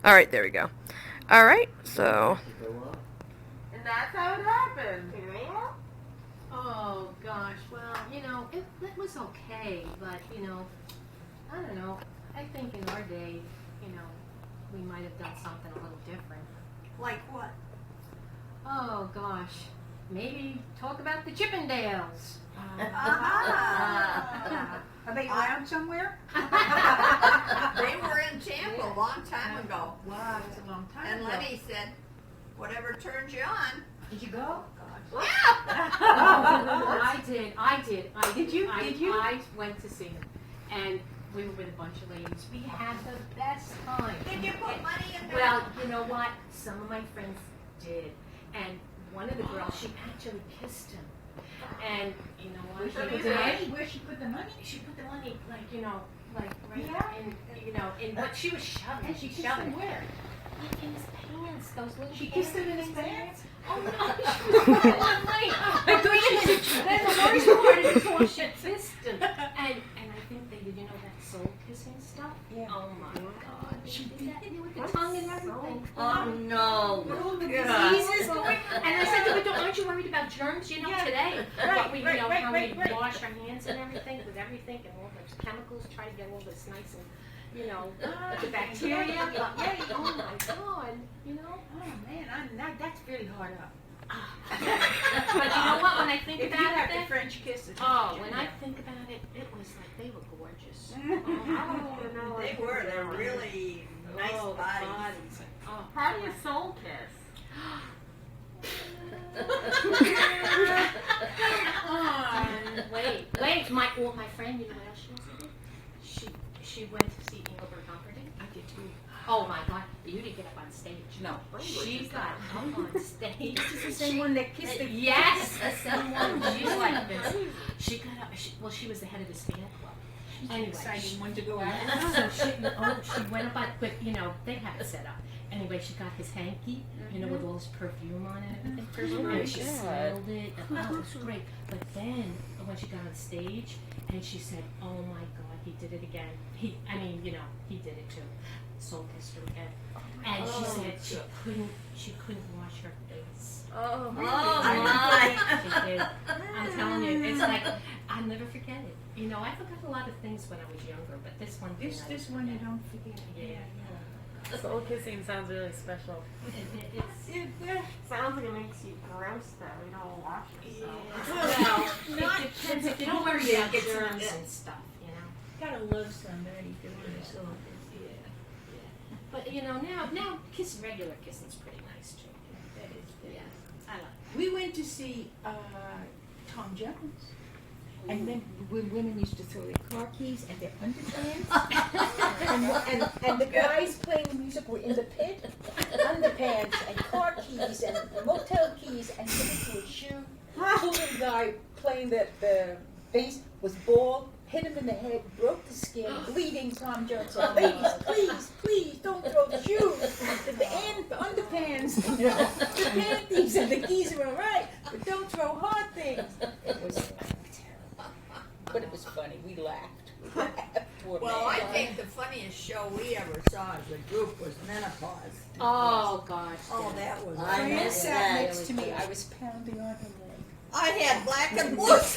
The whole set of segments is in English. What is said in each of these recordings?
All right, there we go. All right, so. And that's how it happened. Oh gosh, well, it was okay, but I don't know. I think in our day, we might have done something a little different. Like what? Oh gosh, maybe talk about the Chippendales. Are they around somewhere? They were in Tampa a long time ago. Wow, that's a long time And ago. Lenny said, whatever turns you on. Did you go? I did. Did you? I went to see him, and we were with a bunch of ladies. We had the best time. Did you put money in there? Well, you know what? Some of my friends did, and one of the girls, she actually kissed him. And you know what? Where she put the money? She put the money, like right in what she was shoving. And she kissed him where? In his pants. Those little. She kissed him in his pants? Oh no! I thought then the worst part is before she kissed him, and I think they did. You know that soul kissing stuff? Yeah. Oh my God! She did that with the tongue and everything. Oh no! Diseases going. And I said to her, "Aren't you worried about germs? Today, how we wash our hands and everything with everything and all those chemicals, try to get all this nice and." The bacteria. Oh my God! Oh man, that's really hard up. But you know what? When I think If you about have it, the French kiss. when I think about it, it was like they were gorgeous. They were. They're really nice bodies. How do you soul kiss? Wait. My friend, you know what else she also did? She went to see Engelbert Humperdinck. I did too. Oh my God! You didn't get up on stage. No. She got up on stage. This is the same one that kissed the. Yes, the same one. She's like this. She got up. She was the head of this fan club. Anyway, Exciting one to go out. so she went up on, but they had it set up. Anyway, she got his hanky, with all his perfume on it and everything. And she smelled it. And, it was great. But then when she got on stage, and she said, "Oh my God, he did it again." He did it too. Soul kissed her again. And she said she couldn't wash her face. Oh my! She did. I'm telling you, it's like I'll never forget it. I forgot a lot of things when I was younger, but this one. This one you don't forget. Yeah. Soul kissing sounds really special. It Sounds like it makes you gross though. You don't wash yourself. Well, it depends if you don't worry about germs and stuff, Gotta love somebody to want to soul kiss. But now regular kissing's pretty nice too. That is good. Yeah, I like it. We went to see Tom Jones. And then when women used to throw their car keys and their underpants, and the guys playing the music were in the pit, underpants and car keys and motel keys, and hit into a shoe. Little guy playing the bass was bald, hit him in the head, broke the skin, bleeding. Tom Jones said, please, don't throw the shoes, the underpants, the panties and the keys are all right, but don't throw hard things. It was but it was funny. We laughed. Well, I think the funniest show we ever saw as a group was Menopause. Oh gosh. Oh, that was. Fran sat next to me. I was pounding on her leg. I had black and blues.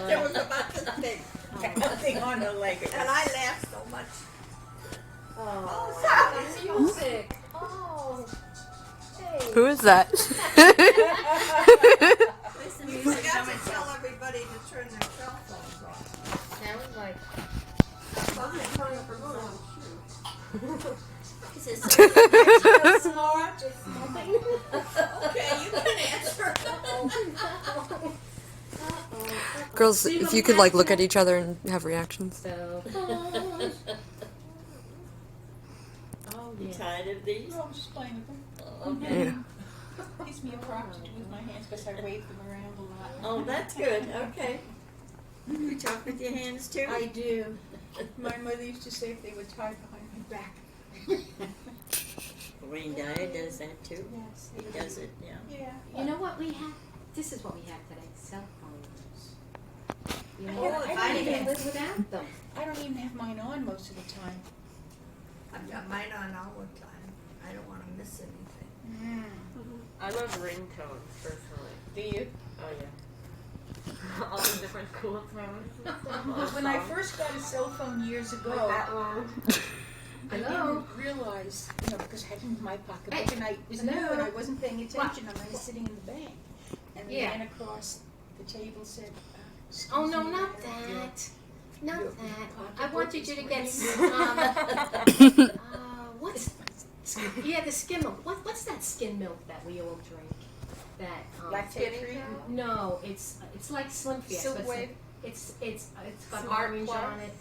There was about this big. Pounding on her leg. And I laughed so much. Oh, music. Oh. Hey. Who is that? Listen, you forgot to tell everybody to turn their cell phones off. That was like. Smart. Okay, you can answer. Girls, if you could look at each other and have reactions. So. Oh You yeah. tired of these? I'm just playing with them. Okay. Yeah. Gives me a prop to do with my hands because I wave them around a lot. Oh, that's good. Okay. You talk with your hands too? I do. My mother used to say if they were tied behind my back. Wayne Dyer does that too. Yes. He does it, yeah. Yeah. You know what we have? This is what we have today. Cell phones. I I don't can't even live without them. I don't even have mine on most of the time. I've got mine on all the time. I don't want to miss anything. I love ringtones personally. Do you? Oh yeah. All the different cool tones. When I first got a cell phone years ago, that one. I Hello? didn't realize, because I had it in my pocketbook, and I was new and I wasn't paying attention, and I was sitting in the bank. And the Yeah. man across the table said, excuse Oh no, me, not your- that. Not your that. I pocketbook wanted is you to get ringing. what's the skim milk. What's that skim milk that we all drink? That Lactate free? no, it's like Slim Fast. Silk but Wave? It's got Smart orange Plus? on it.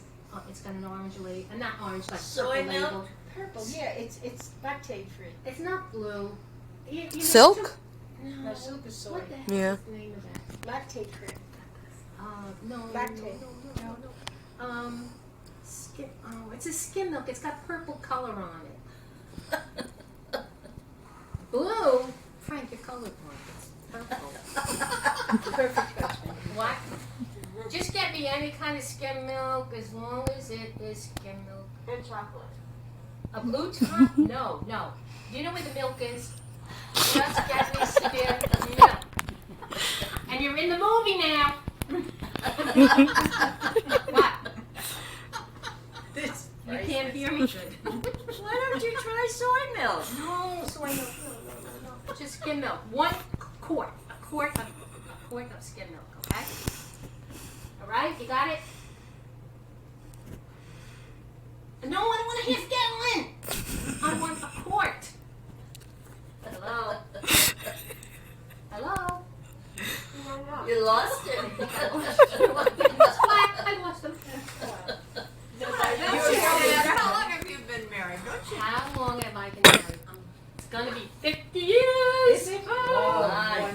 It's got an orange label, not orange, like Soy purple milk? label. Purple, yeah, it's lactate free. It's not blue. You know, Silk? No, No, silk is soy. What the heck Yeah. is the name of that? Lactate free. No. Lactate. No. Skim. Oh, it's a skim milk. It's got purple color on it. Blue. Frank, you're colorblind. It's purple. Perfect husband. What? Just get me any kind of skim milk as long as it is skim milk. And chocolate. A blue top? No. Do you know where the milk is? Just get me skim milk. And you're in the movie now. What? This You can't hear me good. Why don't you try soy milk? No, soy milk. No. Just skim milk. 1 quart. A quart of skim milk, okay? All right, you got it? No, I don't want a half gallon. I want a quart. Hello? Hello? You lost it. I lost them. How long have you been married? Don't you? How long have I been married? It's gonna be 50 years. Is it? Oh. Well,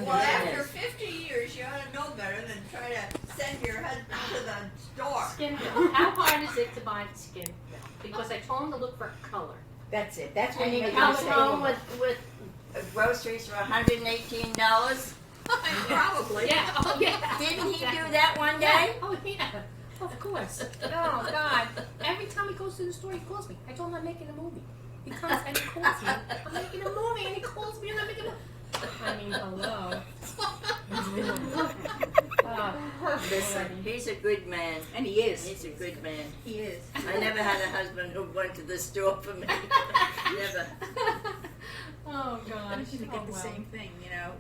wonderful. after 50 years, you ought to know better than try to send your husband to the store. Skim milk. How hard is it to buy skim milk? Because I told him to look for color. That's it. That's what And you you make come me say. home with groceries for $118. Probably. Yeah. Oh yeah. Didn't he do that one day? Oh yeah. Of course. Oh God. Every time he goes to the store, he calls me. I told him I'm making a movie. He comes and he calls me. I'm making a movie, and he calls me, and I'm making a movie. I mean, hello. Listen, he's a good man. And he is. He's a good man. He is. I never had a husband who went to the store for me. Never. Oh God. I should have got the same thing,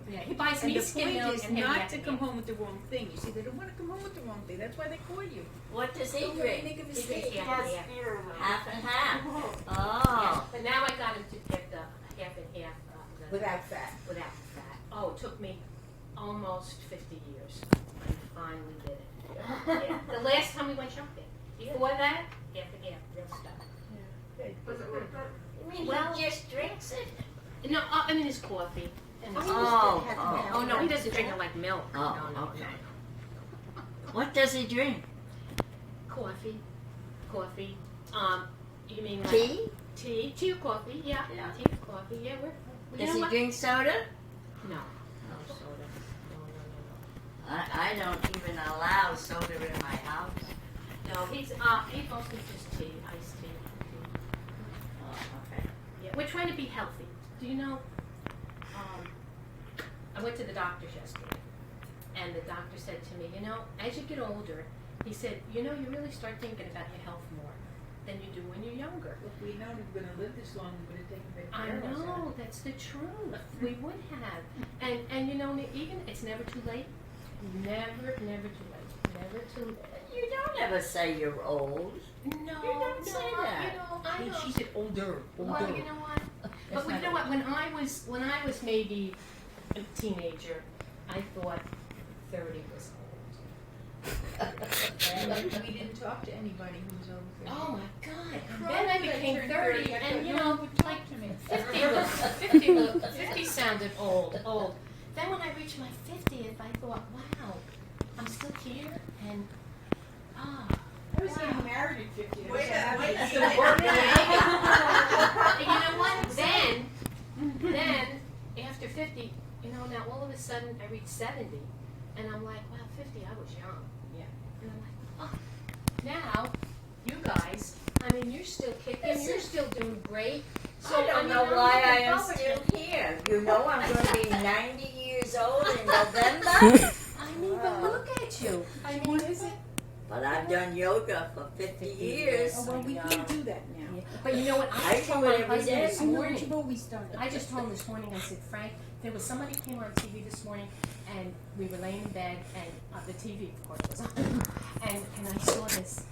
Yeah, he buys And me the skim point milk is and him not to yapping come it. home with the wrong thing. You see, they don't want to come home with the wrong thing. That's why they call you. What does he Don't drink? make a He drinks mistake. half and half. Half and half. Yeah, Oh. but now I got him to get the half and half Without fat. without fat. Oh, it took me almost 50 years. I finally did it. Yeah. The last time we went shopping. Before that, half and half, real stuff. You mean Well- he just drinks it? No, I mean his coffee. And his Oh, oh no, he doesn't drink it like milk. Oh, no, okay. What does he drink? Coffee. You mean like Tea? Tea or coffee? Yeah. Yeah. Tea or coffee. Yeah, we're. You Does know he what? drink soda? No. No soda. I don't even allow soda in my house. No, he mostly just tea, iced tea. Oh, okay. Yeah, we're trying to be healthy. Do you know? I went to the doctor's yesterday, and the doctor said to me, as you get older, he said, you really start thinking about your health more than you do when you're younger. If we know we're going to live this long, we're going to take a bit I care of ourselves. know, that's the truth. We would have. And even, it's never too late. Never too late. Never too late. You don't ever say you're old. No, You don't say that. I know. She said older. Well, you know what? But you know what? When I was maybe a teenager, I thought 30 was old. We didn't talk to anybody who was over 30. Oh my God! And then I became 30, and like to me. 50 sounded old. Then when I reached my 50th, I thought, wow, I'm still here, and I was getting married at 50. Wait a minute. And you know what? Then after 50, now all of a sudden I reached 70, and I'm like, wow, 50, I was young. Yeah. And I'm like, now you guys, you're still kicking, you're still doing great. So I don't mean, know I'm why I looking am forward still to- here. You know I'm going to be 90 years old in November. I mean, but look at you. I mean, is it? But I've done yoga for 50 years. Oh, well, we can't do that now. Yeah. But you know what? I I told do it my every husband day. this I know, but morning. you've always done it. I just told him this morning. I said, Frank, there was somebody came on TV this morning, and we were laying in bed, and the TV, of course, was on, and I saw this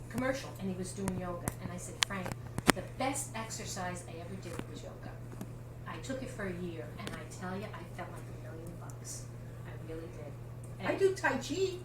commercial, and he was doing yoga, and I said, Frank, the best exercise I ever did was yoga. I took it for a year, and I tell you, I felt like $1,000,000. I really did. I do Tai Chi.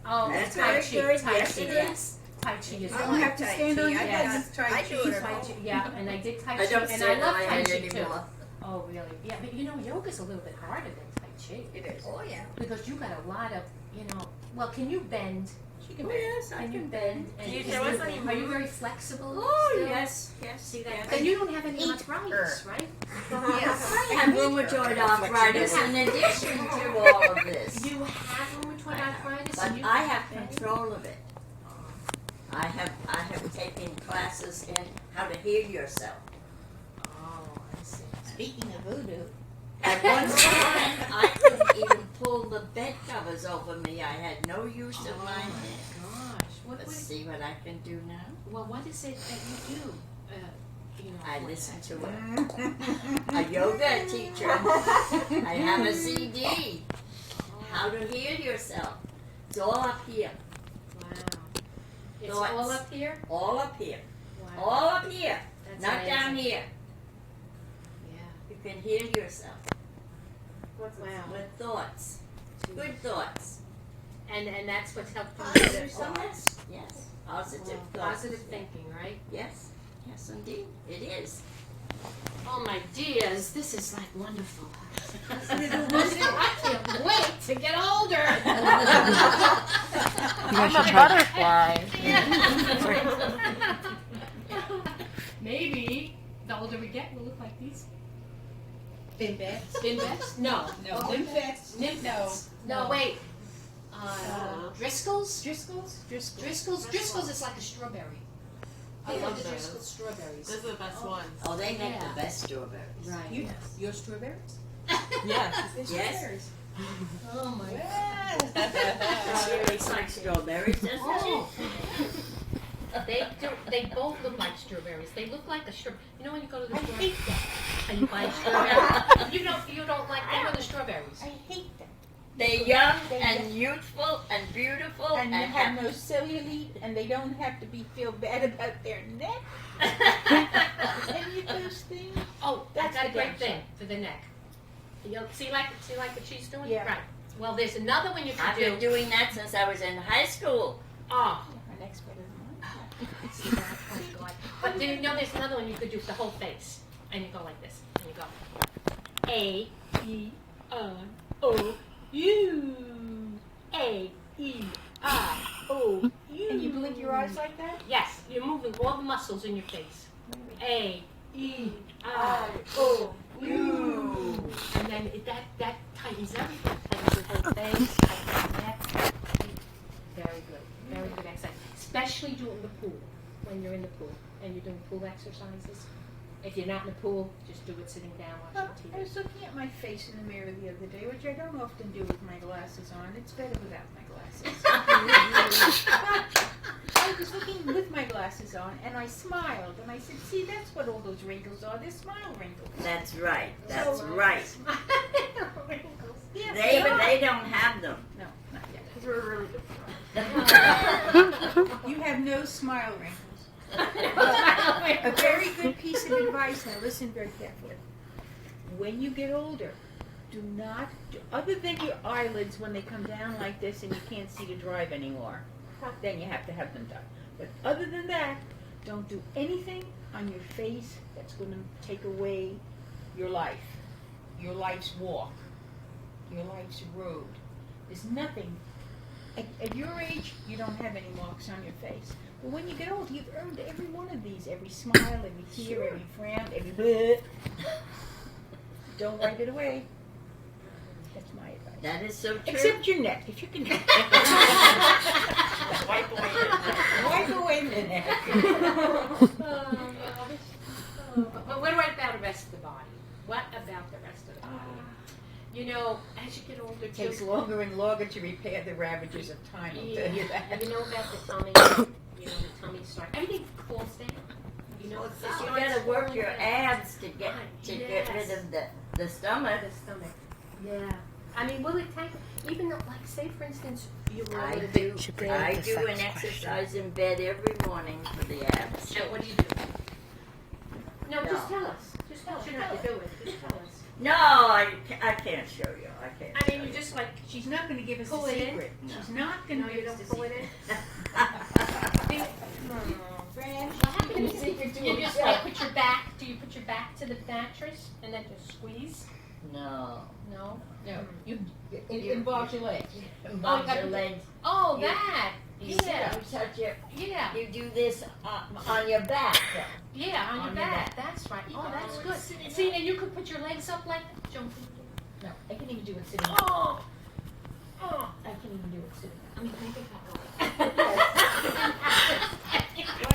Oh, That's Tai very Chi, good. Tai Yes, Chi, it yes. Tai Chi is I don't have to stand on your Yes. head. Just Tai I Chi. do it at Tai home. Chi, yeah, and I did Tai Chi, I don't and sit I on love my Tai head Chi too. anymore. Oh, really? Yeah, but you know, yoga's a little bit harder than Tai Chi. It is. Oh, yeah. Because you got a lot of, you know, well, can you bend? She can Oh, bend. yes, I Can you can bend? And you is show us it- any Are you moves? very flexible? Oh, still? yes, yes. See that? yes. And you don't have any Eat arthritis, right? Yes. I have rheumatoid arthritis in addition to all of this. You have rheumatoid arthritis, But and you I have control of it. I have taken classes in how to heal yourself. Oh, I see. Speaking of voodoo, At one time, I couldn't even pull the bed covers over me. I had no use of my head. Gosh, Let's see what I can do now. well, what is it that you do? You know, I for listen that? to a yoga teacher. I have a CD. How to heal yourself. It's all up here. Wow. It's Thoughts. all up here? All up here. Wow. All up here. That's Not amazing. down here. Yeah. You can heal yourself Wow. with thoughts. Good thoughts. And that's what's helped you Positive with it. thoughts. Yes. Positive thoughts. Positive thinking, right? Yes. Yes, indeed. It is. Oh my dears, this is like wonderful. I can't wait to get older. I'm a butterfly. Maybe the older we get, we'll look like these. Finbats. Finbats? No. No, Nymphets. Nymphets. No, wait. Driscolls? Driscolls. Driscolls is like a strawberry. I I love love the those. Driscoll strawberries. Those are the best ones. Oh, they make Yeah. the best strawberries. Right. You, your strawberries? Yes. They're Yes. strawberries. Oh my god. Well, She looks like strawberries, doesn't Oh. They both look like strawberries. They look like a strawberry. You know when you go to the I store hate that. and you buy strawberries? you don't like them or the strawberries? I hate them. They're young They're and youthful and beautiful And and you have no cellulite, and they don't have to feel bad about their neck. Any of those things. Oh, That's I got a the great downside. thing for the neck. You see like what she's doing? Yeah. Right. Well, there's another one you I've can been do. doing that since I was in high school. Oh, My neck's better than mine. see that? Oh God. But then, you know, there's another one you could do for the whole face, and you go like this, and you go A E I O U A E I O U. And you blink your eyes like that? Yes, you're moving all the muscles in your face. A E I O U. And then that tightens everything. Tightens the whole face, tightens the neck. Very good. Very good exercise. Especially doing the pool. When you're in the pool and you're doing pool exercises. If you're not in the pool, just do it sitting down Well, watching I TV. was looking at my face in the mirror the other day, which I don't often do with my glasses on. It's better without my glasses. But I was looking with my glasses on, and I smiled, and I said, see, that's what all those wrinkles are. They're smile wrinkles. That's right. That's So- right. Wrinkles. Yeah, They don't have them. No, not yet. Because we're really good. You have no smile wrinkles. A very good piece of advice, now listen very carefully. When you get older, do not, other than your eyelids when they come down like this and you can't see to drive anymore, then you have to have them done. But other than that, don't do anything on your face that's going to take away your life, your life's walk, your life's road. There's nothing. At your age, you don't have any marks on your face. But when you get old, you've earned every one of these. Every smile, every tear, every frown, every bleh. Don't wipe it away. That's my advice. That is so true. Except your neck. If you can Wipe away the neck. wipe away the neck. you know, as you get older, It takes longer and longer to repair the ravages of time, I'll tell you that. You know about the tummy, you know, the tummy start, everything falls down. You know, it's You gotta work your abs to get rid of the stomach. The stomach. Yeah. I mean, will it take, even though, like, say for instance, you were I able to do. bring I up the do an sex exercise in bed every morning for the abs. And what do you do? No, No. just tell us. Just tell us. You don't have to do it. Just tell us. No, I can't show you. I can't. I mean, you just like, She's not gonna give us Pull a it in. secret. No. She's not gonna no, you give us don't a pull it secret. in. Fran, What happens you is secret to you just yourself. like put your back, do you put your back to the mattress and then just squeeze? No. No? No, it involves your legs. Involves got your to- legs. Oh, You- that! You Yeah. touch it. Yeah. You do this on your back. Yeah, on your back. That's right. Oh, that's good. See, and you could put your legs up like jump. No, I can even do it sitting. Oh! Oh! I can even do it sitting. I mean, think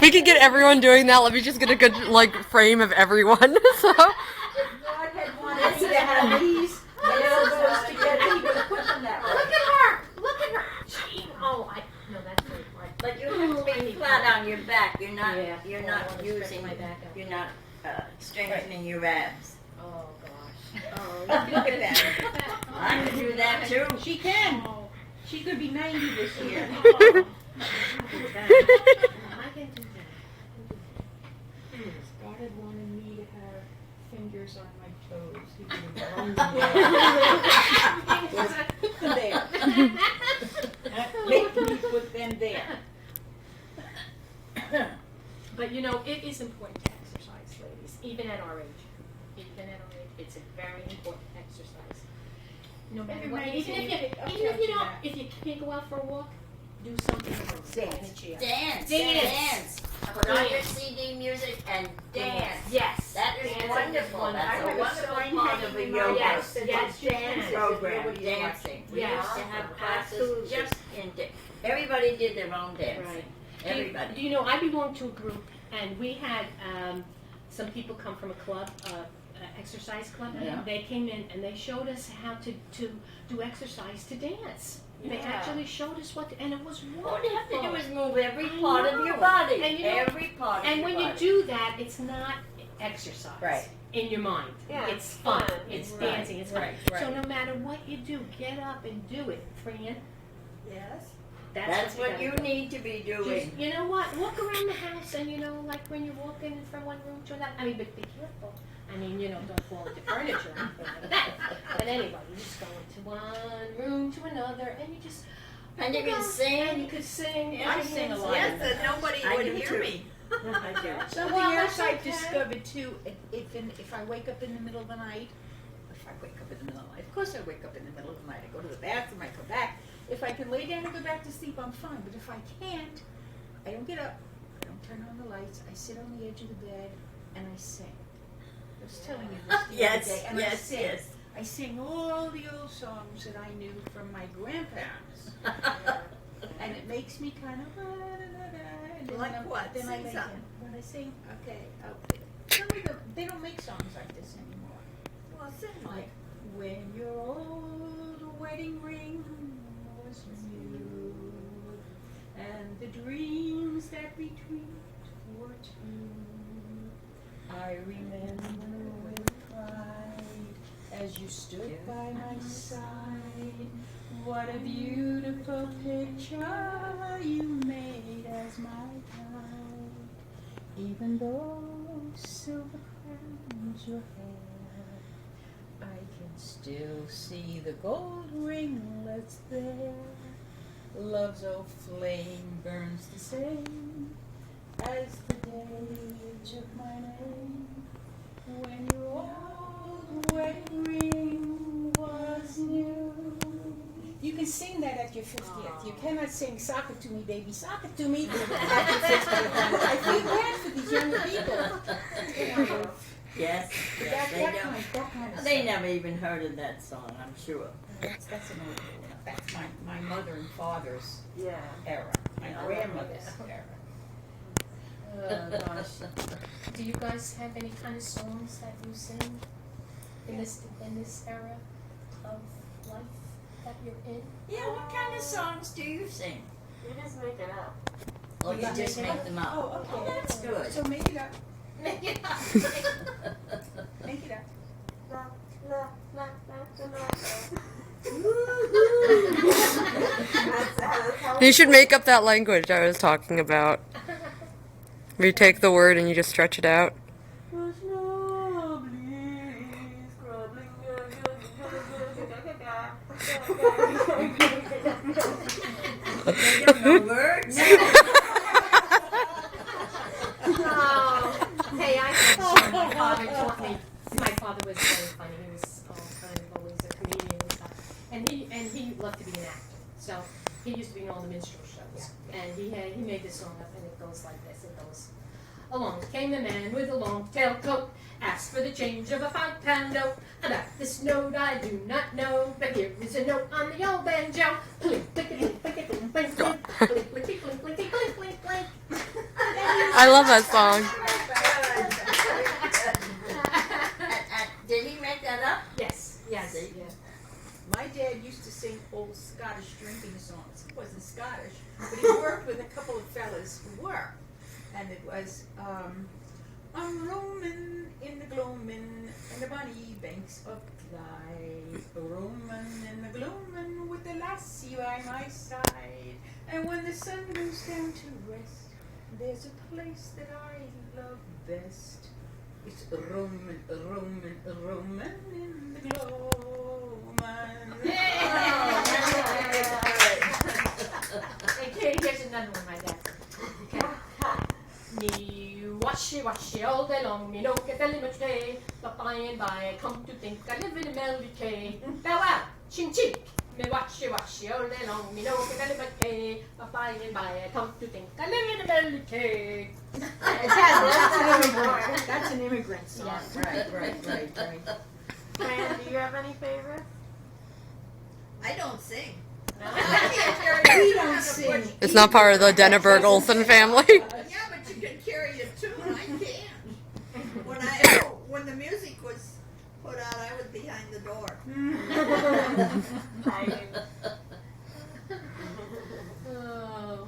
We could get everyone doing that. Let me just get a good like frame of everyone. So If God had wanted me to have these elbows together, he would have put them that way. Look at her! Look at her! Oh, no, that's very hard. But you have to be flat on your back. You're not. Yeah. You're Oh, I not wanna stretch using. my back out. You're not strengthening your abs. Oh, gosh. Oh, look at that. I can do that too. She can. Oh. She could be 90 this year. I can do that. God had wanted me to have fingers on my toes. He would have put them there. Make me put them there. But you know, it is important to exercise, ladies, even at our age. Even at our age, it's a very important exercise. No matter what, Everybody even if say, you don't, if you can't go out for a walk, do something in a chair. Dance. Dance. Put on your CD music and dance. Yes. That is Dance wonderful. is That's a wonderful. wonderful sign part of hanging a in my yoga Yes, yes, you can. program. Nobody Dancing. We Yes. used to have classes Absolutely. just in. Everybody did their own dancing. Right. Everybody. Do you know, I belong to a group, and we had some people come from a club, exercise club. Yeah. They came in and they showed us how to do exercise to dance. They Yeah. actually showed us what, and it was wonderful. All you have to do is move every I part of your know. body. And you know- Every part of And your when you body. do that, it's not exercise. Right. In your mind. Yeah, It's it's fun. fun. It's Right, dancing. It's fun. right, So right. no matter what you do, get up and do it, Fran. Yes. That's That's what gotta you do. need to be Just, doing. you know what? Walk around the house and, you know, like when you're walking from one room to another. I mean, but be careful. I mean, you know, don't fall into furniture or anything like that. But anyway, you just go into one room to another and you just. And you can And sing. you could sing. Yeah, I and sing a dance. lot. Yes, and nobody I would do hear too. me. I do. Something Well, else that's I've okay. discovered too, if I wake up in the middle of the night, of course I wake up in the middle of the night, I go to the bathroom, I come back. If I can lay down and go back to sleep, I'm fine, but if I can't, I don't get up, I don't turn on the lights, I sit on the edge of the bed and I sing. I was telling you this the Yes, other day, and I yes, sing. yes. I sing all the old songs that I knew from my grandparents. And it makes me kind of and then Like what? Then I Sing lay something. down. When I sing, okay, some of them, they don't make songs like this anymore. Well, sing Like when your old wedding ring was new, and the dreams that we dreamed were true. I remember when we cried as you stood by my side. What a beautiful picture you made as my guide. Even though silver crowns your hair, I can still see the gold ringlets there. Love's old flame burns the same as the day you took my name. When your old wedding ring was new. You can sing that at your 50th. You cannot sing "Sock it to me, baby, sock it to me" at your 50th. I feel bad for these younger people. Yes, yes, they don't. That kind of They stuff. never even heard of that song, I'm sure. That's an old one. That's my mother and father's Yeah. era. My Yeah. grandmother's era. Oh, gosh. Do you guys have any kind of songs that you sing in this era? of life that you're in? Yeah, what kind of songs do you sing? You just make it up. Or you just make them up? Oh, okay. That's good. So make it up. Make it up. Make it up. You should make up that language I was talking about. Where you take the word and you just stretch it out. You don't know words? Hey, my father taught me. My father was very funny. He was kind of always a comedian and stuff. And he loved to be an actor. So he used to be in all the minstrel shows. And he made this song up, and it goes like this. It goes, along came a man with a long tail coat, asked for the change of a £5 note. About this note I do not know, but here is a note on the old banjo. Blink, blinkety, blinkety, blink, blink, blink, blink, blinkety, blink, blinkety, blink, blink, blink. I love that song. Did he make that up? Yes, yes. See? Yeah. My dad used to sing old Scottish drinking songs. He wasn't Scottish, but he worked with a couple of fellas who were. And it was, I'm roaming in the gloaming and the bonny banks of Clyde. Roaming in the gloaming with the lassie by my side. And when the sun goes down to rest, there's a place that I love best. It's roaming, roaming, roaming in the gloaming. Okay, here's another one, my dad. Okay. Me washy all day long, me no get very much day, but by and by I come to think I live in a melody cave. Bow wow, ching ching. Me washy all day long, me no get very much day, but by and by I come to think I live in a melody cave. That's an immigrant song. Yes. Right. Fran, do you have any favorites? I don't sing. We don't sing. It's not part of the Denneberg Olsen family. Yeah, but you can carry a tune. I can't. When the music was put out, I was behind the door. Oh.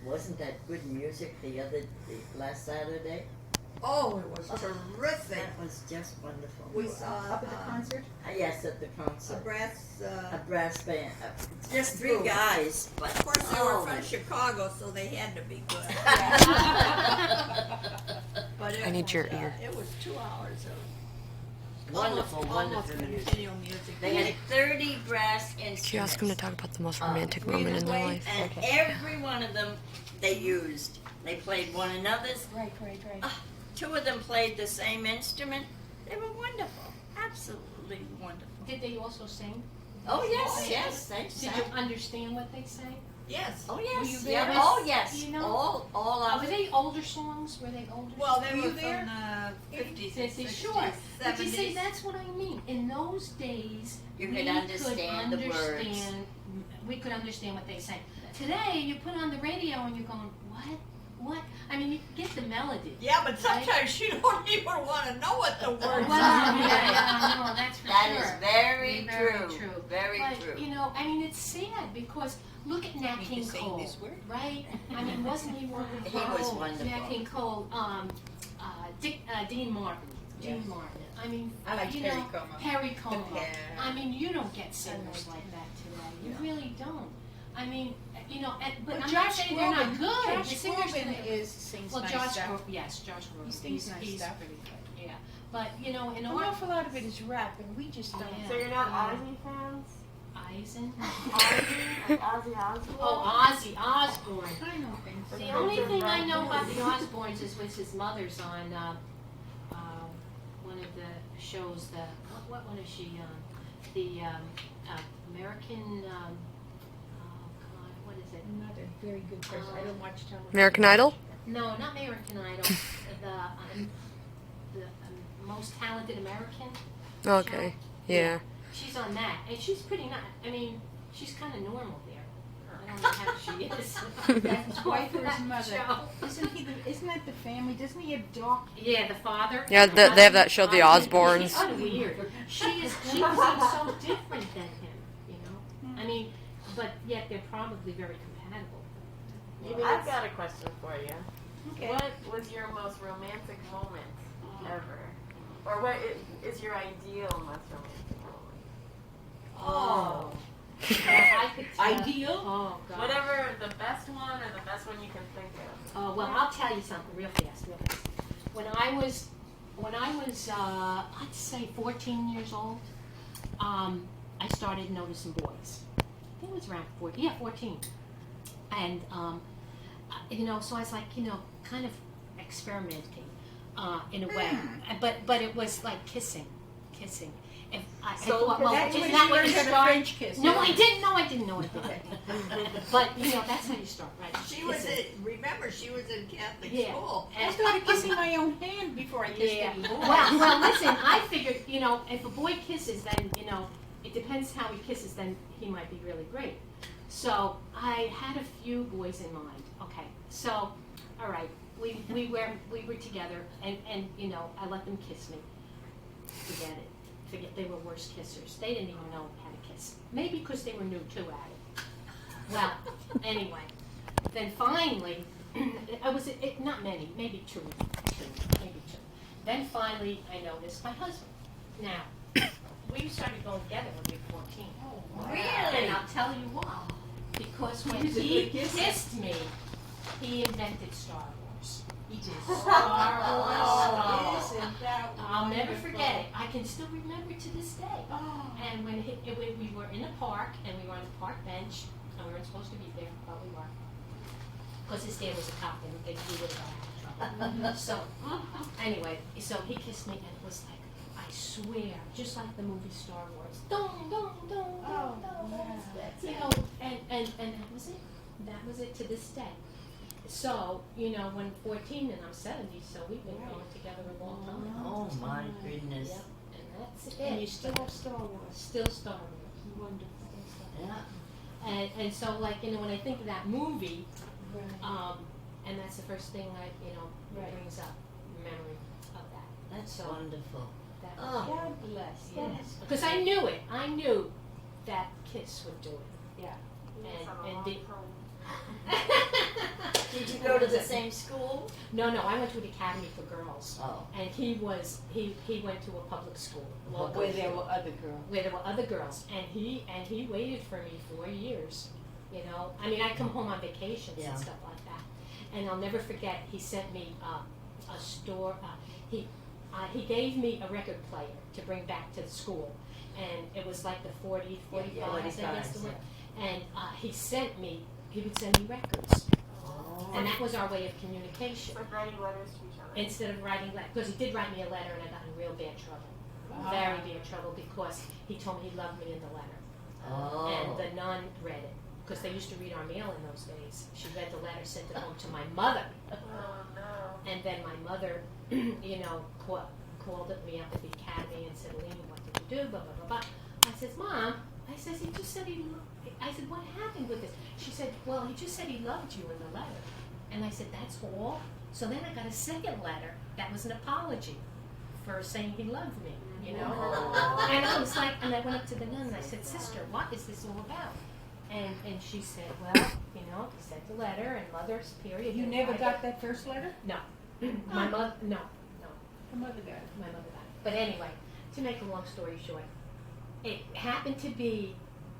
Wasn't that good music last Saturday? Oh, it was terrific. That was just wonderful. We saw Up at the concert? Yes, at the a concert. brass. A brass band. Just three guys, but Of course, they were from Chicago, so they had to be good. But it I need was, your ear. It was 2 hours of wonderful, almost wonderful music. continual music. They had 30 brass instruments. She asked him to talk about the most romantic moment in their life. And every one of them they used. They played one another's. Right. Two of them played the same instrument. They were wonderful. Absolutely wonderful. Did they also sing? Oh, yes. They Did sang. you understand what they sang? Yes. Oh, Were you yes. there? Yeah. Oh, yes. You know? All of Were it. they older songs? Were they older Well, songs? they Were were you there? from the 50s, and 50s, 60s, sure. But you see, 70s. that's what I mean. In those days, You we could understand the words. We could understand what they sang. Today, you put on the radio and you're going, what? I mean, you get the melody. Yeah, but sometimes you don't even want to know what the words Well, are. no, that's for That sure. is very Very true. true. Very But, true. you know, I mean, it's sad because look at Nat King Cole, right? I mean, wasn't he wonderful? He was wonderful. Nat King Cole, Dean Martin. Dean Martin. I mean, I like you Perry know, Como. Perry Como. Yeah. I mean, you don't get singers like that today. You really don't. I mean, you know, but I'm not saying they're not good. Josh The singers Groban sings well, nice Josh stuff. Groban, yes, Josh Groban. He sings nice he's stuff. pretty good. Yeah, but you know, in An our awful lot of it is rap, and we just don't. Yeah. So you're not Ozzy fans? Eisen. Ozzy? Like Ozzy Osbourne? Oh, Ozzy Osbourne. I don't think so. The only thing I know about the Osbournes is with his mother's on one of the shows. What one is she on? The American. Oh God, what is it? I'm not a very good person. I don't watch television. American Idol? No, not American Idol. the most talented American. Okay, yeah. She's on that, and she's pretty nice. I mean, she's kind of normal there. I don't how she is. That's his wife or his mother. Show. Isn't that the family? Doesn't he have Doc? Yeah, the father. Yeah, they have that show, The Osbournes. He's kind of weird. She was so different than him, you know. I mean, but yet they're probably very compatible. I've got a question for you. Okay. What was your most romantic moment ever? Or what is your ideal most romantic moment? Oh. I could tell. Ideal? Oh, God. Whatever, the best one or the best one you can think of. Oh, well, I'll tell you something real fast. When I was, I'd say 14 years old, I started noticing boys. I think it was around 14. And, you know, so I was like, you know, kind of experimenting in a way. But it was like kissing. If I thought, well, That's isn't when that you what learned you how to start? French kiss. No, I didn't know. I didn't know it. But, you know, that's how you start, right? She was Kissing. remember, she was in Catholic Yeah. school. I started kissing my own hand before I kissed Yeah. any boy. Well, listen, I figured, you know, if a boy kisses, then, you know, it depends how he kisses, then he might be really great. So I had a few boys in mind. Okay, so, all right, we were together, and you know, I let them kiss me. Forget they were worse kissers. They didn't even know how to kiss. Maybe because they were new too at it. Well, anyway, then finally, not many, maybe two. Then finally, I noticed my husband. Now, we started going together when we were 14. Oh, And I'll tell you why. Because when He's a he good kisser. kissed me, he invented Star Wars. He did. Star Wars. Isn't that I'll never wonderful? forget it. I can still remember to this day. Oh. And when we were in a park, and we were on the park bench, and we weren't supposed to be there, but we were. Because his dad was a cop, and we would have gotten in trouble. So, anyway, so he kissed me, and it was like, I swear, just like the movie Star Wars. Dong, dong, dong, dong, dong. You know, and that was it. That was it to this day. So, you know, when 14 and I'm 70, so we've been going together a long time. Oh my goodness. Yep, and that's it. And you still have Star Wars. Still Star Wars. Wonderful. Yeah. And so, like, you know, when I think of that movie, Right. and that's the first thing Right. brings up memory of that. That's So, wonderful. that Oh. God bless. yes. Because I knew it. I knew that kiss would do it. Yeah. And the Did you go to the same school? No, I went to an academy for girls. Oh. And he went to a public school. local Where there school, were other girls. where there were other girls. And he waited for me 4 years. You know, I mean, I come home on vacations Yeah. and stuff like that. And I'll never forget, he sent me a store, he gave me a record player to bring back to the school. And it was like the 40, 45, Yeah, I guess the 45s, word. And he would send me records. Oh. And that was our way of communication. Like writing letters to each other. Instead of writing letters, because he did write me a letter and I got in real bad trouble. Very bad trouble because he told me he loved me in the letter. Oh. And the nun read it, because they used to read our mail in those days. She read the letter, sent it home to my mother. Oh no. And then my mother, you know, called me up at the academy and said, Aileen, what did you do? Blah, blah, blah, blah. I said, Mom, I says, he just said I said, what happened with this? She said, well, he just said he loved you in the letter. And I said, that's all? So then I got a second letter that was an apology for saying he loved me, you know? And I was like, and I went up to the nun and I said, Sister, what is this all about? And she said, well, you know, he sent the letter and mother's period. You and never I- got that first letter? No. My mother, no. Her mother got it. My mother got it. But anyway, to make a long story short, it happened to be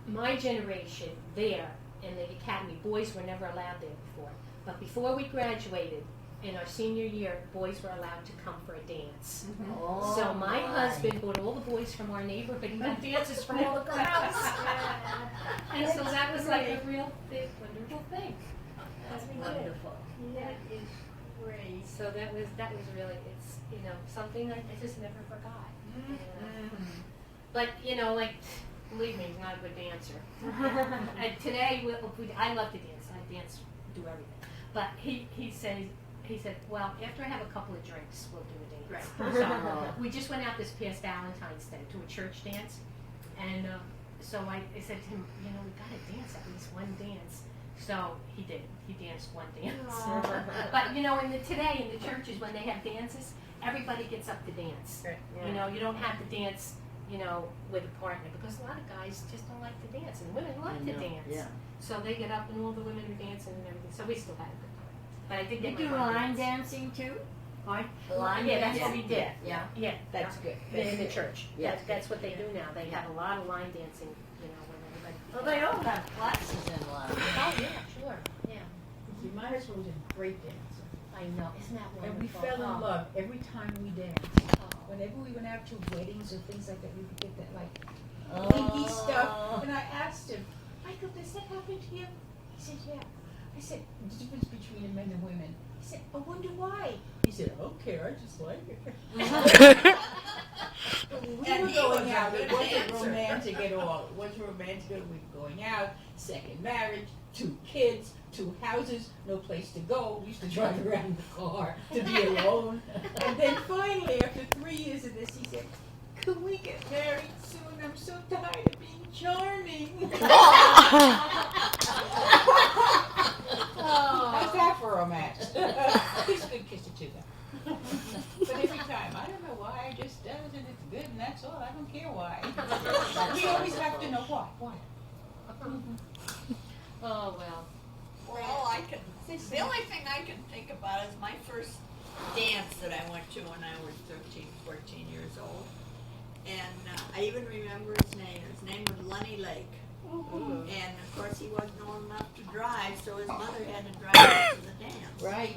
my generation there in the academy. Boys were never allowed there before. But before we graduated, in our senior year, boys were allowed to come for a dance. Oh, So my husband brought all the boys from our neighborhood and got dances from all the girls. And so that was like a real big, wonderful thing. That's wonderful. That is great. So that was really, it's, you know, something I just never forgot. You know. But, you know, like, believe me, he's not a good dancer. And today, I love to dance. I dance, do everything. But he said, well, after I have a couple of drinks, we'll do a dance. So we just went out this past Valentine's Day to a church dance. And so I said to him, you know, we've got to dance, at least one dance. So he did. He danced one dance. But you know, today in the churches when they have dances, everybody gets up to dance. Right. You know, you don't have to dance, you know, with a partner because a lot of guys just don't like to dance, and women like to dance. Yeah. So they get up and all the women are dancing and everything. So we still had a good time. But I did You get do my line dance. dancing too? Line? Line Yeah, that's dancing? what we did. Yeah. Yeah, That's good. in the church. Yeah. That's what they do now. They have a lot of line dancing, you know, when everybody. Well, they all have classes in line. Oh, yeah, sure, yeah. See, my husband was a great dancer. I know, isn't that wonderful? And we fell in Oh. love every time we danced. Oh. Whenever we went out to weddings or things like that, we would get that like Oh. winky stuff. And I asked him, Michael, does that happen to you? He said, yeah. I said, the difference between the men and women. He said, I wonder why. He said, I don't care, I just like it. When we And were he going was a out, good it wasn't dancer. romantic at all. It wasn't romantic at all. We were going out, second marriage, 2 kids, 2 houses, no place to go. We used to drive around the car to be alone. And then finally, after 3 years of this, he said, can we get married soon? I'm so tired of being charming. How's that for a match? He's a good kisser too, though. But every time, I don't know why, I just does and it's good and that's all. I don't care why. We always have to know why. Why? Oh, well. Well, the only thing I can think about is my first dance that I went to when I was 13, 14 years old. And I even remember his name. His name was Lenny Lake. And of course he wasn't old enough to drive, so his mother had to drive him to the dance. Right.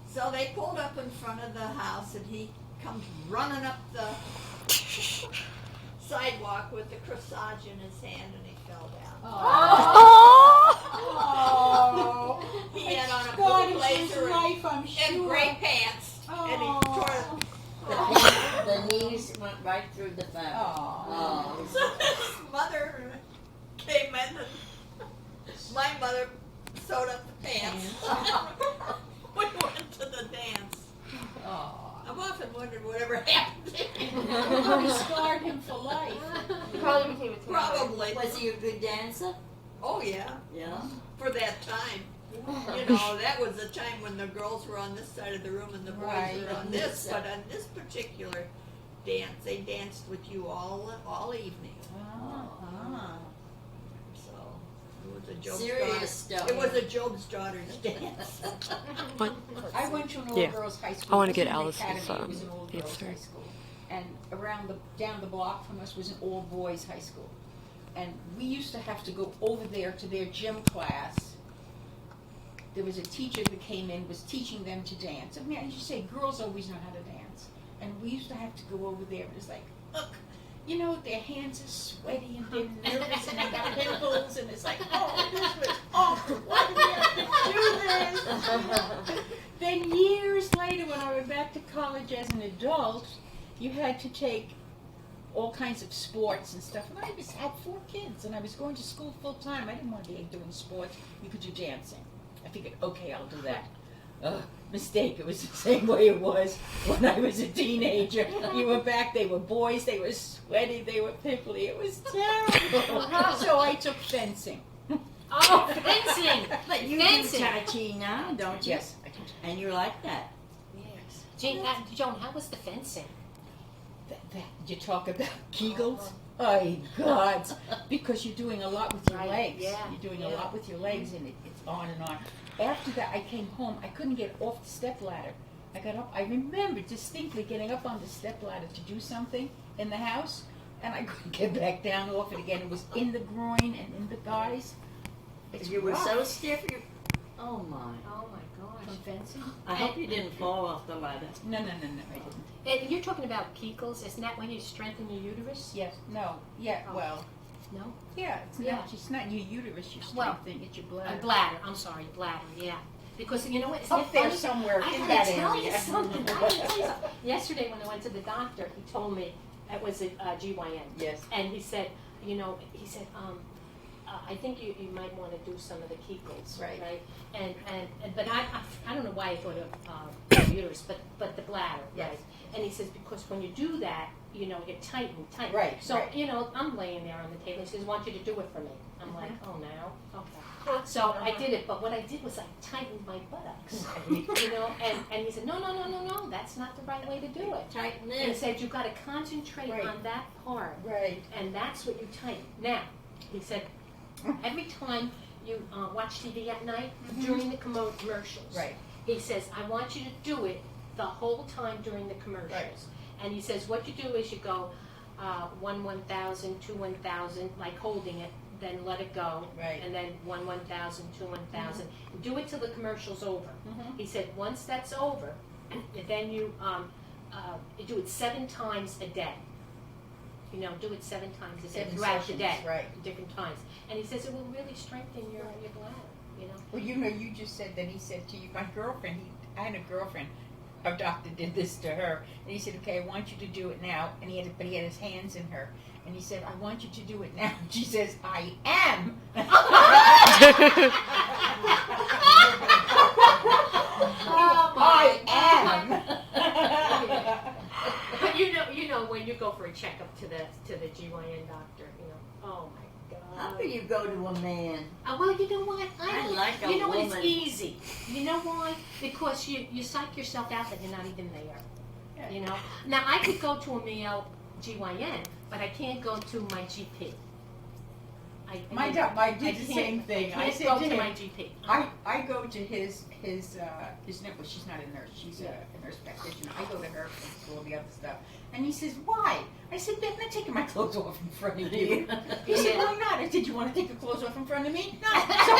So they pulled up in front of the house and he comes running up the sidewalk with the corsage in his hand and he fell down. Oh. He had on a God, blue it's his blazer life, I'm and sure. gray pants. And he tore The knees went right through the family. Oh. So his mother came in and my mother sewed up the pants. We went to the dance. Oh. I've often wondered whatever happened to him. Probably scarred him for life. Probably became a teenager. Probably. Was he a good dancer? Oh yeah, Yeah. for that time. You know, that was the time when the girls were on this side of the room and the boys Right. were on this. But on this particular dance, they danced with you all evening. Uh-huh. So it was a Job's Serious daughter. stuff. It was a Job's daughter's dance. I went to an Yeah. all-girls high school. I wanna It get wasn't an Alice's, academy, it was an all-girls answer. high school. And down the block from us was an all-boys high school. And we used to have to go over there to their gym class. There was a teacher that came in, was teaching them to dance. I mean, as you say, girls always know how to dance. And we used to have to go over there, and it's like, look, you know, their hands are sweaty and they're nervous and they got pimples, and it's like, oh, this was awful. Why do we have to do this? Then years later, when I went back to college as an adult, you had to take all kinds of sports and stuff. And I had 4 kids, and I was going to school full time. I didn't want to be doing sports. You could do dancing. I figured, okay, I'll do that. Mistake. It was the same way it was when I was a teenager. You were back, they were boys, they were sweaty, they were pimply. It was terrible. So I took fencing. Oh, fencing! But you Fencing. do Tai Chi now, don't you? Yes, I can. And you like that? Yes. Joan, how was the fencing? You talk about Kegels? Oh, God. Because you're doing a lot with your Right, legs. yeah, You're doing a yeah. lot with your legs, and it's on and on. After that, I came home. I couldn't get off the stepladder. I got up. I remember distinctly getting up on the stepladder to do something in the house, and I couldn't get back down off it again. It was in the groin and in the thighs. It's You were rough. so stiff. Oh my! Oh my From gosh. fencing? I hope you didn't fall off the ladder. No, I didn't. And you're talking about Kegels, isn't that when you strengthen your uterus? Yes, no, yeah, Oh. well, No? yeah, Yeah. it's not your uterus you're Well, strengthening, it's your bladder. Bladder, I'm sorry, bladder, yeah. Because you know what? Isn't Up it there funny? somewhere I in gotta that tell area. you something. I gotta tell you something. Yesterday when I went to the doctor, he told me it was a GYN. Yes. And he said, I think you might want to do some of the Kegels, Right. right? And but I don't know why I thought of the uterus, but the bladder, Yes. right? And he says because when you do that, you tighten. Right, So right. I'm laying there on the table. He says, "I want you to do it for me." I'm like, "Oh, now, okay." So I did it, but what I did was I tightened my buttocks, and he said, "No, that's not the right way to do it." Tighten And he this. said, "You've got to concentrate Right. on that part." Right. And that's what you tighten. Now, he said, every time you watch TV at night, during the commercials, Right. he says, I want you to do it the whole time during the commercials. Right. And he says, what you do is you go 1,000, 2 1,000, like holding it, then let it go, Right. and then 1,000, 2 1,000. Do it till the commercial's over. He said, once that's over, then you do it 7 times a day. Do it 7 times a day 7 throughout sessions, the day, right. different times. And he says it will really strengthen your bladder. Well, you just said that he said to you, my girlfriend, I had a girlfriend, our doctor did this to her, and he said, okay, I want you to do it now, but he had his hands in her, and he said, I want you to do it now. And she says, I am. I am. But when you go for a checkup to the GYN doctor, oh my God. How can you go to a man? Well, you know what? I like a It's woman. easy. You know why? Because you psych yourself out that you're not even there. Now I could go to a male GYN, but I can't go to my GP. My did the same thing. I I can't said go to to him, my GP. I go to his well, she's not a nurse, she's a nurse practitioner. I go to her for all the other stuff. And he says, why? I said, I'm not taking my clothes off in front of you. He said, why not? I said, you want to take your clothes off in front of me? No. So,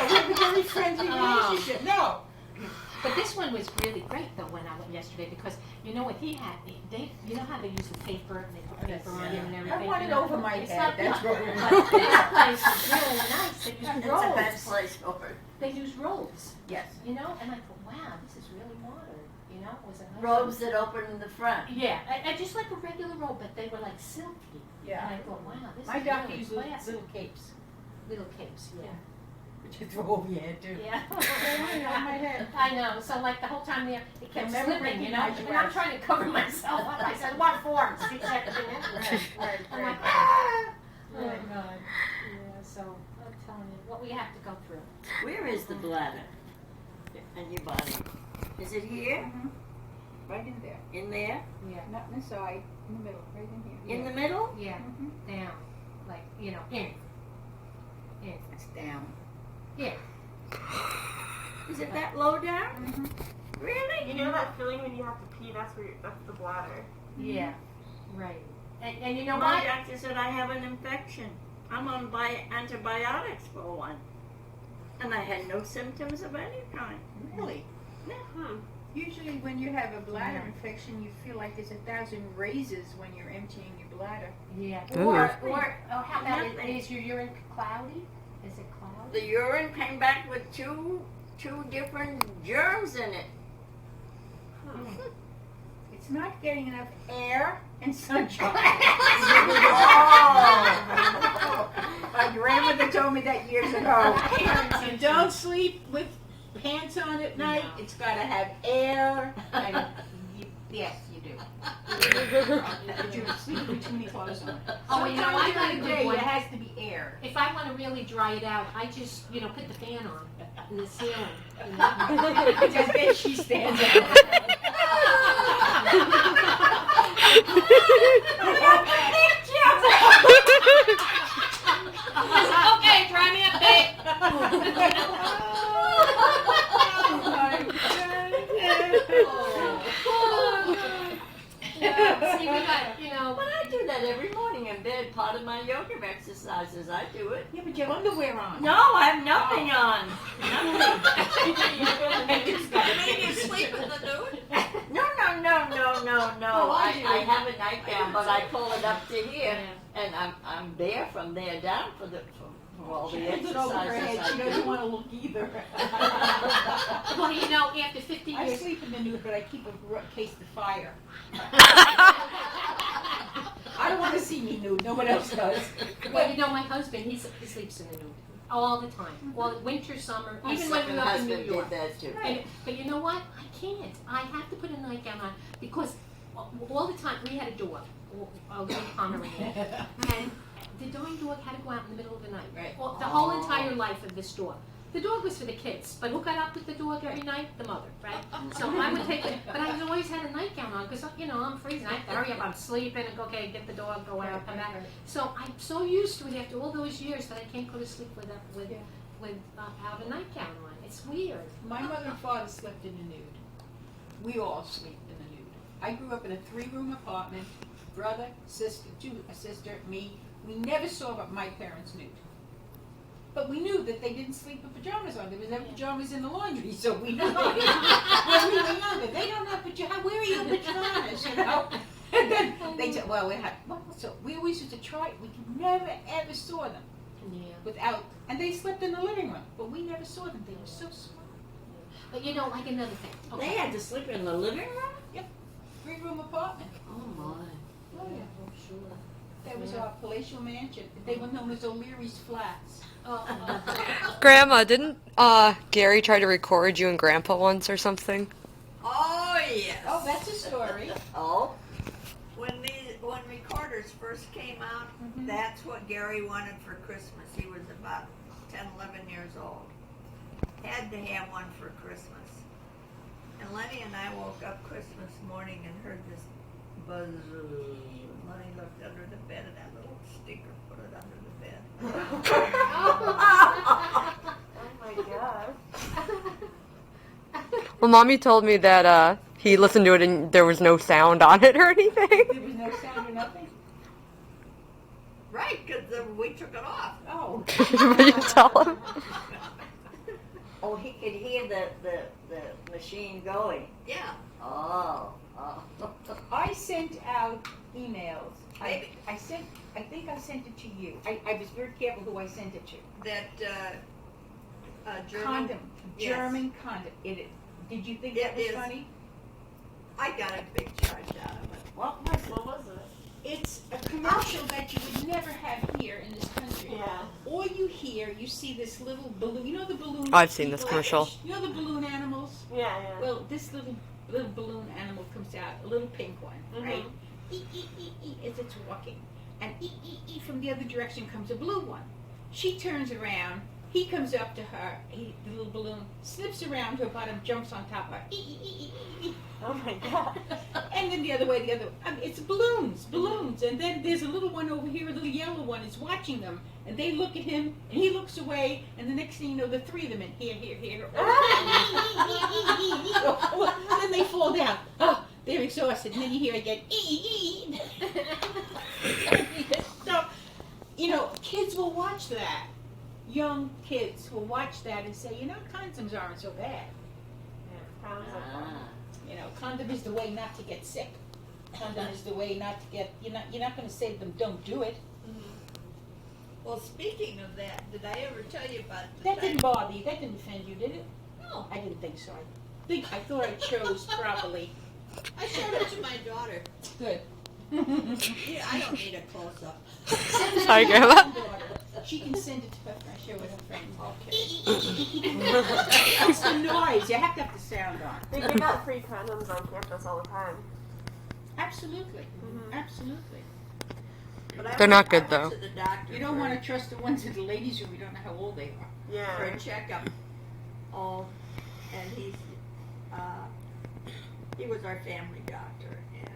we have a very friendly relationship. No. But this one was really great though when I went yesterday because what he had, how they use the paper and they put paper on it and everything. I want it over my It's head. not That's good. what But this place is really nice. They use That's the best rolls. place for it. They use rolls. Yes. And I thought, wow, this is really modern. It was a nice Robes that open in the front. Yeah, and just like a regular robe, but they were like silky. Yeah. And I thought, wow, this My is doctor really uses classy. little capes. Little capes, yeah. Which you throw over your head, too. Yeah. On my head. I know. So like the whole time there, it kept You'll never slipping, recognize And your I'm ass. trying to cover myself up. I said, "What for?" It's everything. Right, I'm like, right. ah! Oh my God. Yeah. So I'm telling you, what we have to go through. Where is the bladder in your body? Is it here? Right in there. In there? Yeah. Not in the side, in the middle, right in here. In the middle? Yeah. Down. Like in. It's down. Yeah. Is it that low down? Really? You know that feeling when you have to pee? That's the bladder. Yeah. Right. And you know My what? doctor said I have an infection. I'm on antibiotics for one. And I had no symptoms of any kind. Really? Usually when you have a bladder infection, you feel like there's 1,000 razors when you're emptying your bladder. Yeah. Ooh. Or how about Nothing. is your urine cloudy? Is it cloudy? The urine came back with two different germs in it. It's not getting enough air and sunshine. My grandmother told me that years ago. You don't sleep with pants on at night. No. It's got to have air. And yes, you do. You sleep with too many clothes on. Oh, well, I got a During the good day, one. it has to be air. If I want to really dry it out, I just, put the fan on in the ceiling. I bet she stands up. Okay, dry me up, babe. See, we got, But I do that every morning in bed. Part of my yoga exercises. I do it. Yeah, but you have underwear on. No, I have nothing on. You mean you sleep in the nude? No. Oh, I do. I have a nightgown, but I pull it up to here, and I'm bare from there down for all the She puts it over her exercises head. She I doesn't do. want to look either. well, after 50 I years. sleep in the nude, but I keep a case of fire. I don't want to see me nude. No one else does. Well, you know, my husband, he sleeps in the nude all the time. Well, winter, summer, My even when second we're up in New husband York. did that too. And, but you know what? I can't. I have to put a nightgown on because all the time we had a dog, a little Pomeranian, and the darn dog had to go out in the middle of the night. Right. Well, the whole entire life of this dog. The dog was for the kids, but who got up with the dog every night? The mother, right? So I would take it, but I always had a nightgown on because, you know, I'm freezing. I have to hurry up, I'm sleeping, and go, okay, get the dog, go out, come back. So I'm so used to it after all those years that I can't go to sleep without a nightgown on. It's weird. My mother and father slept in the nude. We all sleep in the nude. I grew up in a 3-room apartment. Brother, sister, a sister, me. We never saw my parents nude. But we knew that they didn't sleep with pajamas on. There was never pajamas in the laundry, so we knew they didn't. When we were younger, they don't have pajamas. Where are your pajamas? You know. And then they said, well, we had. Well, so we always used to try. We never ever saw them Yeah. without. And they slept in the living room, but we never saw them. They were so small. But you know, like another thing. Okay. They had to sleep in the living room? 3-room apartment. Oh my. Oh yeah. Oh, sure. That was our palatial mansion. They were known as O'Leary's Flats. Grandma, didn't Gary try to record you and Grandpa once or something? Oh, yes. Oh, that's a story. Oh? When recorders first came out, that's what Gary wanted for Christmas. He was about 10, 11 years old. Had to have one for Christmas. And Lenny and I woke up Christmas morning and heard this buzz. Lenny looked under the bed and that little stinker put it under the bed. Oh my god. Well, Mommy told me that he listened to it and there was no sound on it or anything. There was no sound or nothing. Right, because we took it off. Oh. But you tell him. Oh, he could hear the machine going. Yeah. Oh. Oh. I sent out emails. Maybe. I think I sent it to you. I was very careful who I sent it to. That German. Condom. Yes. German condom. Did you think It that was is. funny? I got a big charge out of it. What was it? It's a commercial that you would never have here in this country. Yeah. All you hear, you see this little balloon. You know the balloon? I've seen this people- commercial. You know the balloon animals? Yeah, yeah. Well, this little balloon animal comes out, a little pink one, right? As it's walking. And from the other direction comes a blue one. She turns around, he comes up to her, the little balloon slips around her bottom, jumps on top of her. Oh my god. And then the other way, I mean, it's balloons. And then there's a little one over here, a little yellow one is watching them. And they look at him, and he looks away, and the next thing you know, the 3 of them in here. Then they fall down. Oh, they're exhausted. And then you hear again. So, you know, kids will watch that. Young kids will watch that and say, you know, condoms aren't so bad. Yeah, sounds like fun. Ah. You know, condom is the way not to get sick. Condom is the way not to get. You're not going to say to them, don't do it. Well, speaking of that, did I ever tell you about the That time- didn't bother you. That didn't offend you, did it? No. I didn't think so. I thought I chose properly. I showed it to my daughter. Good. Yeah, I don't need a close-up. Sorry, Grandma. She can send it to her friend. Share with her friends. Okay. It's the noise. You have to have the sound on. They give out free condoms on campus all the time. Absolutely. Mhm. Absolutely. But I They're not good, I though. went to the doctor You don't for- want to trust the ones in the ladies' room. You don't know how old they are. for Yeah. a checkup. Oh, and he was our family doctor, and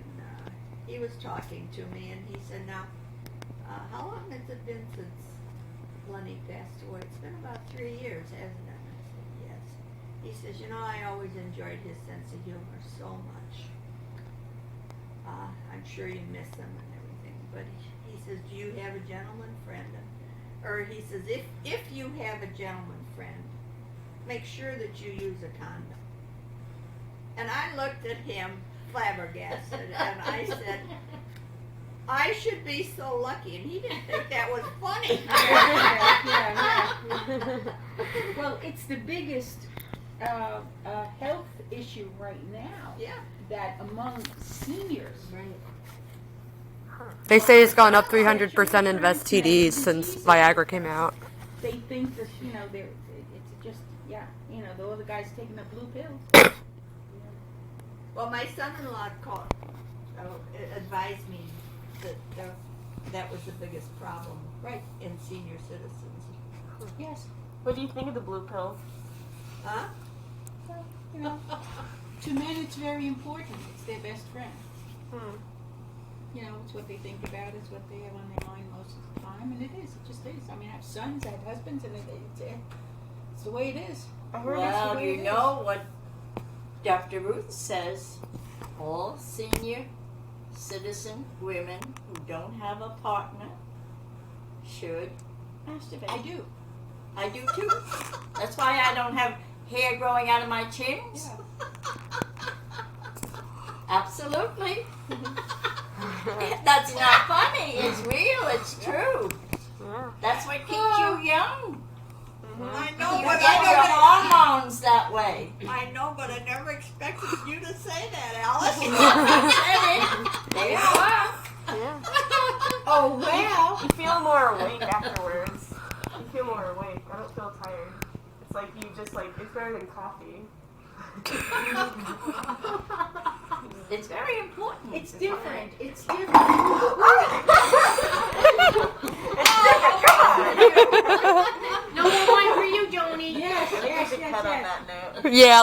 he was talking to me, and he said, "Now, how long has it been since Lenny passed away? It's been about 3 years, hasn't it?" And I said, "Yes." He says, "You know, I always enjoyed his sense of humor so much. I'm sure you miss him and everything, but he says, do you have a gentleman friend?" Or he says, if you have a gentleman friend, make sure that you use a condom. And I looked at him flabbergasted, and I said, I should be so lucky. And he didn't think that was funny. Yeah. Well, it's the biggest health issue right now. Yeah. That among seniors, They say it's gone up 300% in STDs since Viagra came out. They think that, you know, it's just, yeah, you know, the other guy's taking the blue pill. Well, my son-in-law advised me that that was the biggest problem, Right. in senior citizens. Yes. What do you think of the blue pill? Huh? Well, you know, to men it's very important. It's their best friend. You know, it's what they think about, it's what they have on their mind most of the time, and it is. It just is. I mean, I have sons, I have husbands, and it's the way it is. I heard it's Well, the way you it is. know what Dr. Ruth says. All senior citizen women who don't have a partner should masturbate. I do. I do too. That's why I don't have hair growing out of my chins. Yeah. Absolutely. That's not funny. It's real. It's true. Yeah. That's what keeps you young. I know, You but get your I hormones that way. know, but I never expected you to say that, Alice. There you are. Yeah. Oh, well. You feel more awake afterwards. You feel more awake. I don't feel tired. It's like you just like, it's better than coffee. It's very important. It's different. It's different. No more wine for you, Joanie. Yes, I think we yes, should yes, cut on yes. that note. Yeah.